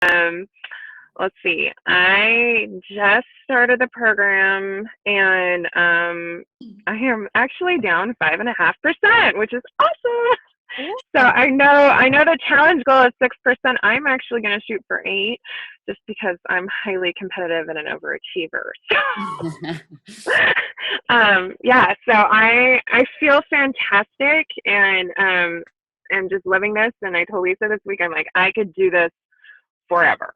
let's see. I just started the program, and I am actually down 5.5%, which is awesome. So I know the challenge goal is 6%. I'm actually going to shoot for 8, just because I'm highly competitive and an overachiever. So, yeah. So I feel fantastic, and I'm just living this. And I told Lisa this week, I'm like, I could do this forever.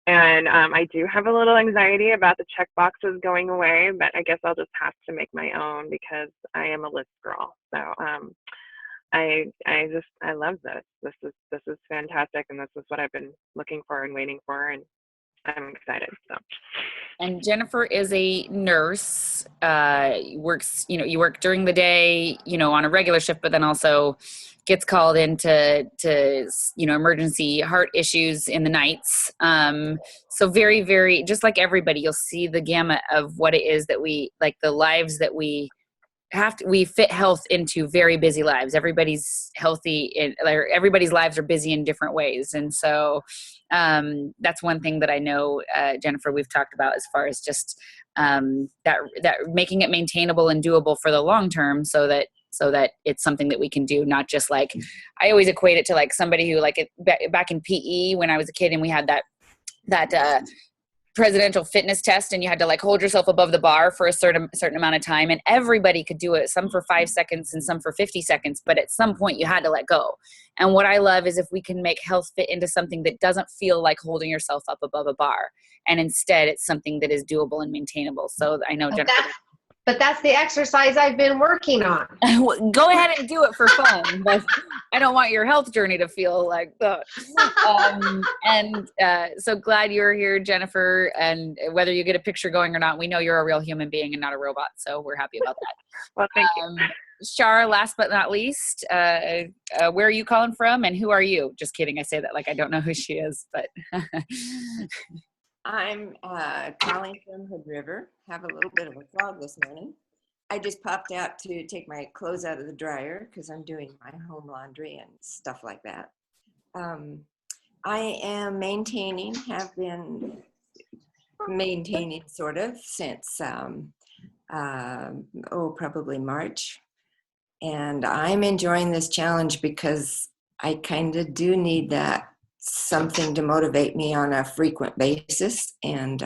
And I do have a little anxiety about the check boxes going away, but I guess I'll just have to make my own because I am a list girl. So I love this. This is fantastic, and this is what I've been looking for and waiting for, and I'm excited. So. And Jennifer is a nurse. Works, you work during the day, on a regular shift, but then also gets called into emergency heart issues in the nights. So very, very, just like everybody, you'll see the gamut of what it is that we, like the lives that we fit health into very busy lives. Everybody's healthy, everybody's lives are busy in different ways. And so that's one thing that I know, Jennifer, we've talked about as far as just that making it maintainable and doable for the long term, so that it's something that we can do, not just like, I always equate it to like somebody who, like back in PE when I was a kid and we had that presidential fitness test, and you had to like hold yourself above the bar for a certain amount of time, and everybody could do it, some for 5 seconds and some for 50 seconds, but at some point you had to let go. And what I love is if we can make health fit into something that doesn't feel like holding yourself up above a bar, and instead it's something that is doable and maintainable. So I know, Jennifer, but that's the exercise I've been working on. Go ahead and do it for fun, but I don't want your health journey to feel like that. So glad you're here, Jennifer. And whether you get a picture going or not, we know you're a real human being and not a robot. So we're happy about that. Well, thank you. Shar, last but not least, where are you calling from and who are you? Just kidding. I say that like I don't know who she is, but. I'm calling from Hood River. Have a little bit of a fog this morning. I just popped out to take my clothes out of the dryer because I'm doing my home laundry and stuff like that. I am have been maintaining sort of since, probably March. And I'm enjoying this challenge because I kind of do need that something to motivate me on a frequent basis. And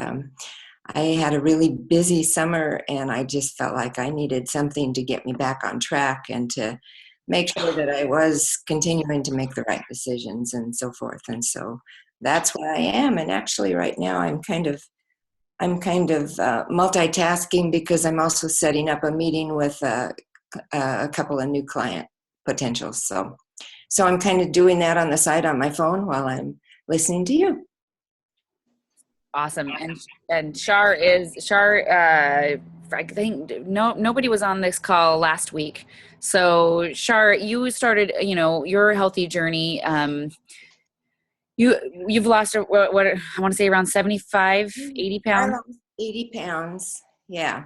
I had a really busy summer, and I just felt like I needed something to get me back on track and to make sure that I was continuing to make the right decisions and so forth. And so that's what I am. And actually right now I'm kind of multitasking because I'm also setting up a meeting with a couple of new client potentials. So I'm kind of doing that on the side on my phone while I'm listening to you. Awesome. And Shar, I think nobody was on this call last week. So Shar, you started, your healthy journey. You've lost what I want to say around 75, 80 pounds. I lost 80 pounds. Yeah.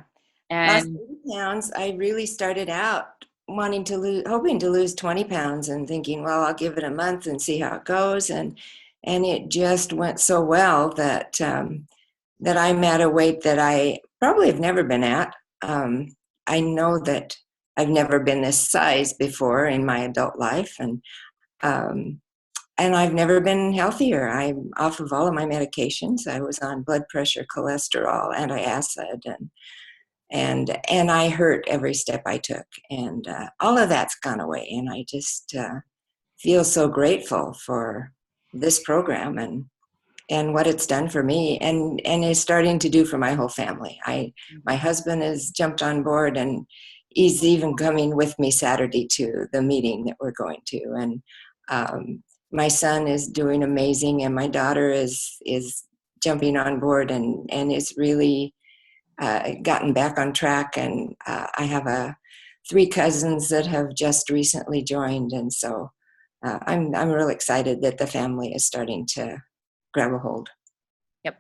And lost 80 pounds. I really started out hoping to lose 20 pounds and thinking, well, I'll give it a month and see how it goes. And it just went so well that I'm at a weight that I probably have never been at. I know that I've never been this size before in my adult life. And I've never been healthier. I'm off of all of my medications. I was on blood pressure, cholesterol, antacid, and I hurt every step I took, and all of that's gone away. And I just feel so grateful for this program and what it's done for me, and is starting to do for my whole family. My husband has jumped on board, and he's even coming with me Saturday to the meeting that we're going to. And my son is doing amazing, and my daughter is jumping on board and is really gotten back on track. And I have 3 cousins that have just recently joined, and so I'm really excited that the family is starting to grab a hold. Yep,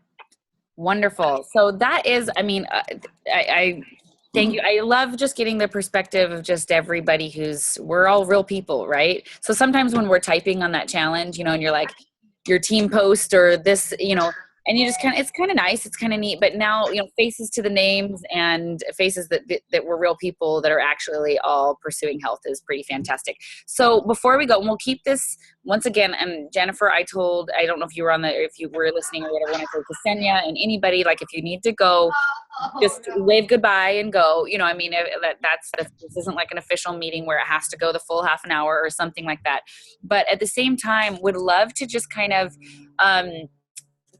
wonderful. So that is, I thank you. I love just getting the perspective of just everybody we're all real people, right? So sometimes when we're typing on that challenge, and you're your team post or this, you know, and you just it's kind of nice. It's kind of neat. But now, you know, faces to the names and faces that were real people that are actually all pursuing health is pretty fantastic. So before we go, and we'll keep this once again. And Jennifer, I don't know if you were if you were listening or whatever, when I told Ksenia and anybody, like, if you need to go, just wave goodbye and go. You know, I mean, this isn't like an official meeting where it has to go the full half an hour or something like that. But at the same time, would love to just kind of,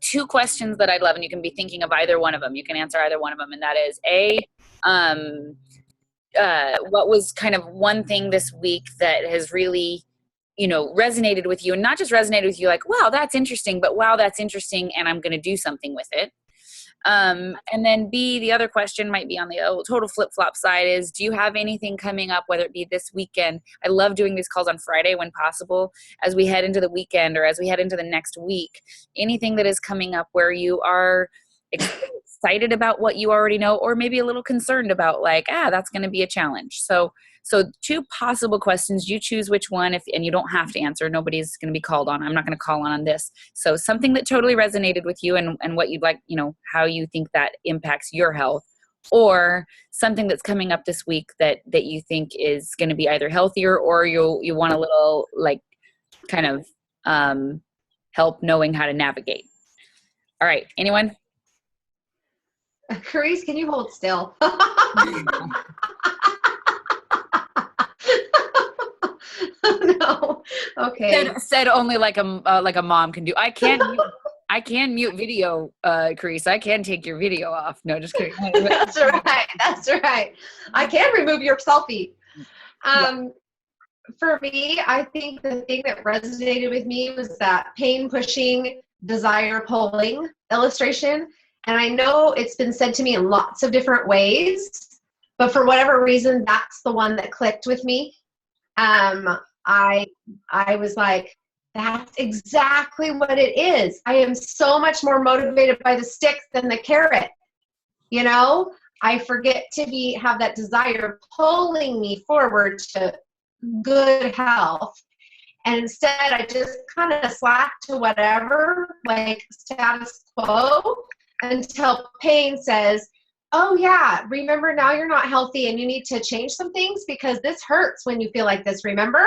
two questions that I'd love, and you can be thinking of either one of them. You can answer either one of them. And that is what was kind of one thing this week that has really, you know, resonated with you, and not just resonated with you like, wow, that's interesting, but wow, that's interesting, and I'm going to do something with it. And then B, the other question might be on the total flip-flop side is, do you have anything coming up, whether it be this weekend? I love doing these calls on Friday when possible, as we head into the weekend or as we head into the next week. Anything that is coming up where you are excited about what you already know, or maybe a little concerned about, like, that's going to be a challenge. So two possible questions. You choose which one, and you don't have to answer. Nobody's going to be called on. I'm not going to call on this. So something that totally resonated with you and what you'd like, you know, how you think that impacts your health, or something that's coming up this week that you think is going to be either healthier, or you want a little, like, kind of help knowing how to navigate. All right. Anyone? Carice, can you hold still? No. Okay. Said only like a mom can do. I can mute video, Carice. I can take your video off. No, just kidding. That's right. That's right. I can remove your selfie. For me, I think the thing that resonated with me was that pain pushing, desire pulling illustration. And I know it's been said to me in lots of different ways, but for whatever reason, that's the one that clicked with me. I was like, that's exactly what it is. I am so much more motivated by the stick than the carrot. You know, I forget to have that desire pulling me forward to good health. And instead, I just kind of slack to whatever, like status quo, until pain says, oh yeah, remember, now you're not healthy and you need to change some things because this hurts when you feel like this, remember?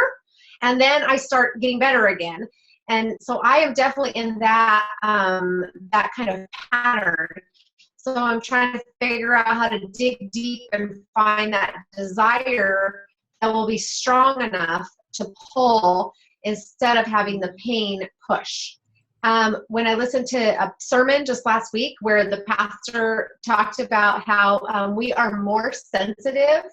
And then I start getting better again. And so I am definitely in that kind of pattern. So I'm trying to figure out how to dig deep and find that desire that will be strong enough to pull instead of having the pain push. When I listened to a sermon just last week where the pastor talked about how we are more sensitive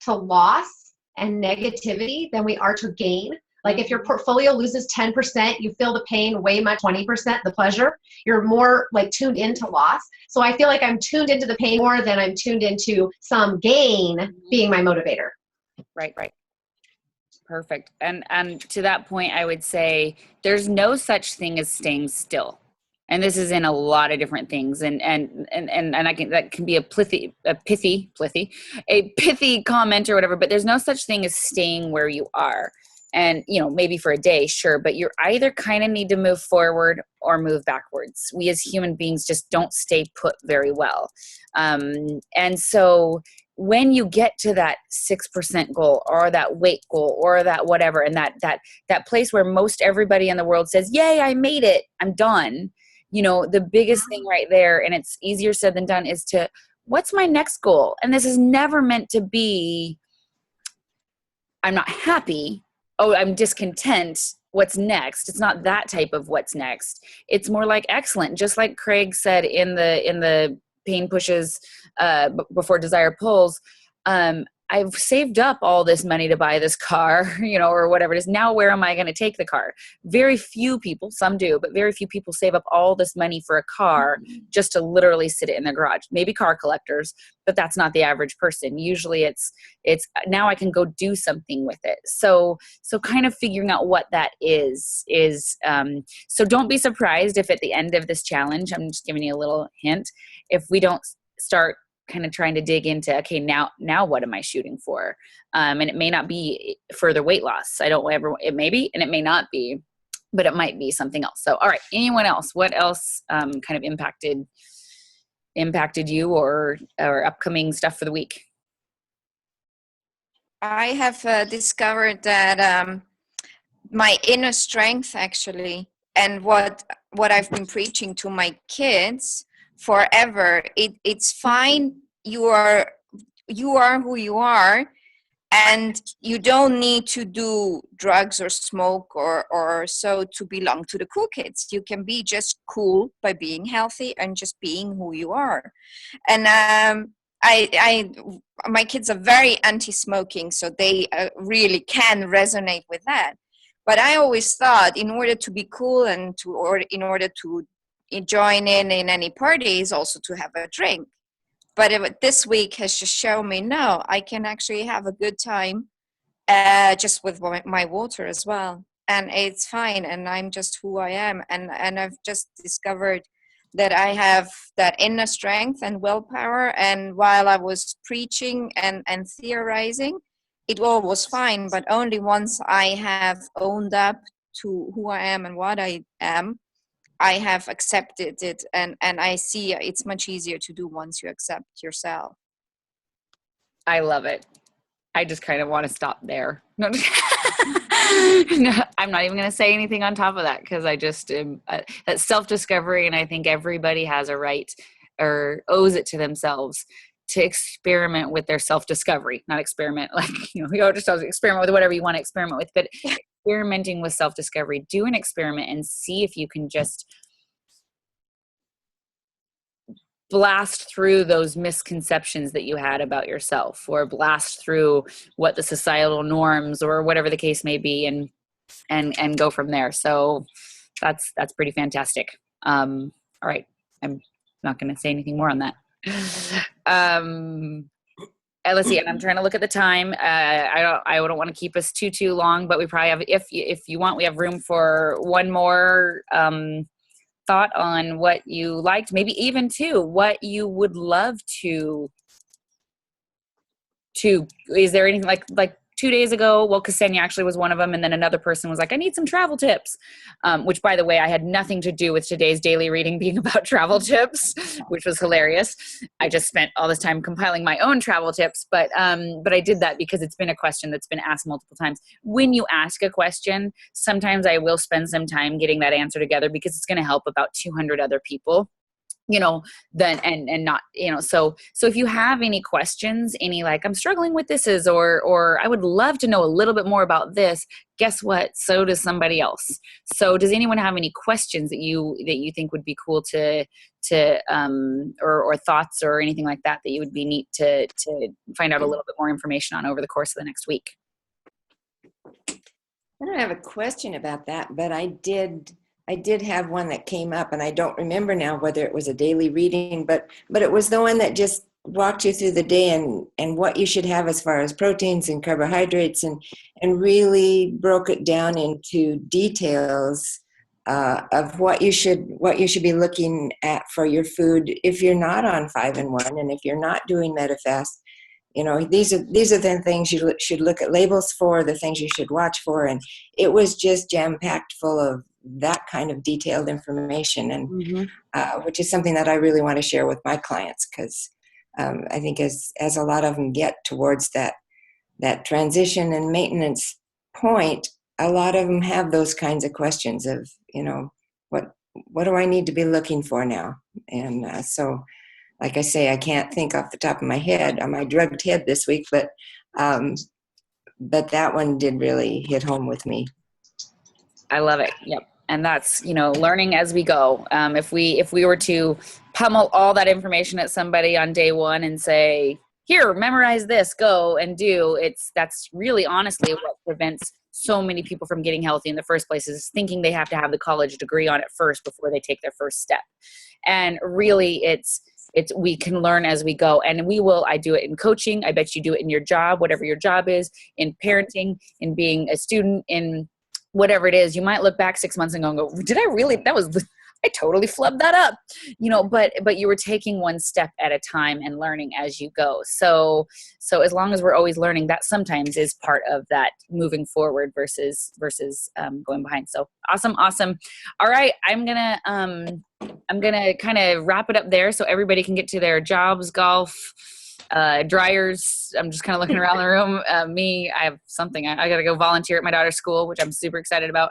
to loss and negativity than we are to gain. Like if your portfolio loses 10%, you feel the pain way much, 20% the pleasure. You're more like tuned into loss. So I feel like I'm tuned into the pain more than I'm tuned into some gain being my motivator. Right. Perfect. And to that point, I would say there's no such thing as staying still. And this is in a lot of different things. And I can, that can be a pithy comment or whatever, but there's no such thing as staying where you are. And, you know, maybe for a day, sure, but you're either kind of need to move forward or move backwards. We as human beings just don't stay put very well. And so when you get to that 6% goal or that weight goal or that whatever, and that place where most everybody in the world says, yay, I made it, I'm done. You know, the biggest thing right there, and it's easier said than done, is to, what's my next goal? And this is never meant to be, I'm not happy. Oh, I'm discontent. What's next? It's not that type of what's next. It's more like excellent. Just like Craig said in the pain pushes before desire pulls, I've saved up all this money to buy this car, you know, or whatever it is. Now, where am I going to take the car? Very few people, some do, but very few people save up all this money for a car just to literally sit it in their garage. Maybe car collectors, but that's not the average person. Usually it's now I can go do something with it. So kind of figuring out what that is, so don't be surprised if at the end of this challenge, I'm just giving you a little hint, if we don't start kind of trying to dig into, okay, now what am I shooting for? And it may not be further weight loss. It may be, and it may not be. but it might be something else. So, all right, anyone else? What else kind of impacted you or upcoming stuff for the week? I have discovered that my inner strength, actually, and what I've been preaching to my kids forever, it's fine. You are who you are, and you don't need to do drugs or smoke or so to belong to the cool kids. You can be just cool by being healthy and just being who you are. And my kids are very anti-smoking, so they really can resonate with that. But I always thought, in order to be cool and in order to join in any parties, also to have a drink. But this week has just shown me, no, I can actually have a good time just with my water as well. And it's fine. And I'm just who I am. And I've just discovered that I have that inner strength and willpower. And while I was preaching and theorizing, it all was fine. But only once I have owned up to who I am and what I am, I have accepted it, and I see it's much easier to do once you accept yourself. I love it. I just kind of want to stop there. No, no, I'm not even going to say anything on top of that, because I just that's self-discovery, and I think everybody has a right or owes it to themselves to experiment with their self-discovery. Not experiment like, just experiment with whatever you want to experiment with, but experimenting with self-discovery. Do an experiment and see if you can just blast through those misconceptions that you had about yourself, or blast through what the societal norms or whatever the case may be, and go from there. So that's pretty fantastic. All right. I'm not going to say anything more on that. Let's see, and I'm trying to look at the time. I don't want to keep us too long, but we probably have, if you want, we have room for one more thought on what you liked, maybe even two, what you would love to is there anything like 2 days ago? Well, Ksenia actually was one of them. And then another person was like, I need some travel tips, which, by the way, I had nothing to do with today's daily reading being about travel tips, which was hilarious. I just spent all this time compiling my own travel tips, but I did that because it's been a question that's been asked multiple times. When you ask a question, sometimes I will spend some time getting that answer together, because it's going to help about 200 other people. Then and not, so if you have any questions, any like, I'm struggling with this or I would love to know a little bit more about this, guess what? So does somebody else. So does anyone have any questions that you think would be cool to or thoughts or anything like that you would be neat to find out a little bit more information on over the course of the next week? I don't have a question about that, but I did have one that came up, and I don't remember now whether it was a daily reading, but it was the one that just walked you through the day and what you should have as far as proteins and carbohydrates, and really broke it down into details of what you should be looking at for your food if you're not on 5-in-1 and if you're not doing MetaFast. These are the things you should look at labels for, the things you should watch for, and it was just jam-packed full of that kind of detailed information, and which is something that I really want to share with my clients, because I think as a lot of them get towards that transition and maintenance point, a lot of them have those kinds of questions of, what do I need to be looking for now? And so, like I say, I can't think off the top of my head on my drugged head this week, but that one did really hit home with me. I love it. Yep. And that's, learning as we go. If we were to pummel all that information at somebody on day one and say, here, memorize this, go and do, that's really honestly what prevents so many people from getting healthy in the first place, is thinking they have to have the college degree on it first before they take their first step. And really we can learn as we go, and I do it in coaching. I bet you do it in your job, whatever your job is, in parenting, in being a student, in whatever it is. You might look back 6 months ago and go, did I really, I totally flubbed that up, but you were taking one step at a time and learning as you go. So as long as we're always learning, that sometimes is part of that moving forward versus going behind. So awesome. All right. I'm going to kind of wrap it up there so everybody can get to their jobs, golf, dryers. I'm just kind of looking around the room. I have something. I got to go volunteer at my daughter's school, which I'm super excited about.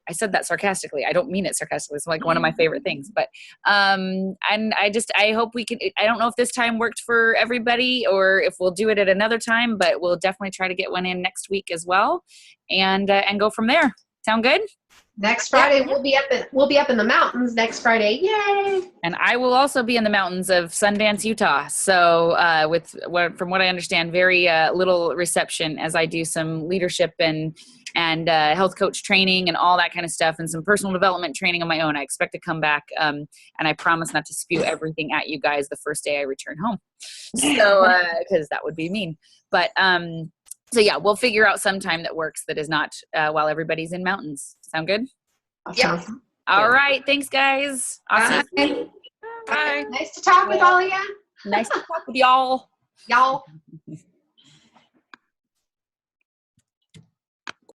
I said that sarcastically. I don't mean it sarcastically. It's like one of my favorite things, but, and I hope we can, I don't know if this time worked for everybody or if we'll do it at another time, but we'll definitely try to get one in next week as well and go from there. Sound good? Next Friday, we'll be up in the mountains next Friday. Yay! And I will also be in the mountains of Sundance, Utah. So from what I understand, very little reception as I do some leadership and health coach training and all that kind of stuff and some personal development training on my own. I expect to come back and I promise not to spew everything at you guys the first day I return home. So, because that would be mean. But so yeah, we'll figure out some time that works that is not while everybody's in mountains. Sound good? Yeah. All right. Thanks, guys. Awesome. Bye. Bye. Nice to talk with all of you. Nice to talk with y'all. Y'all.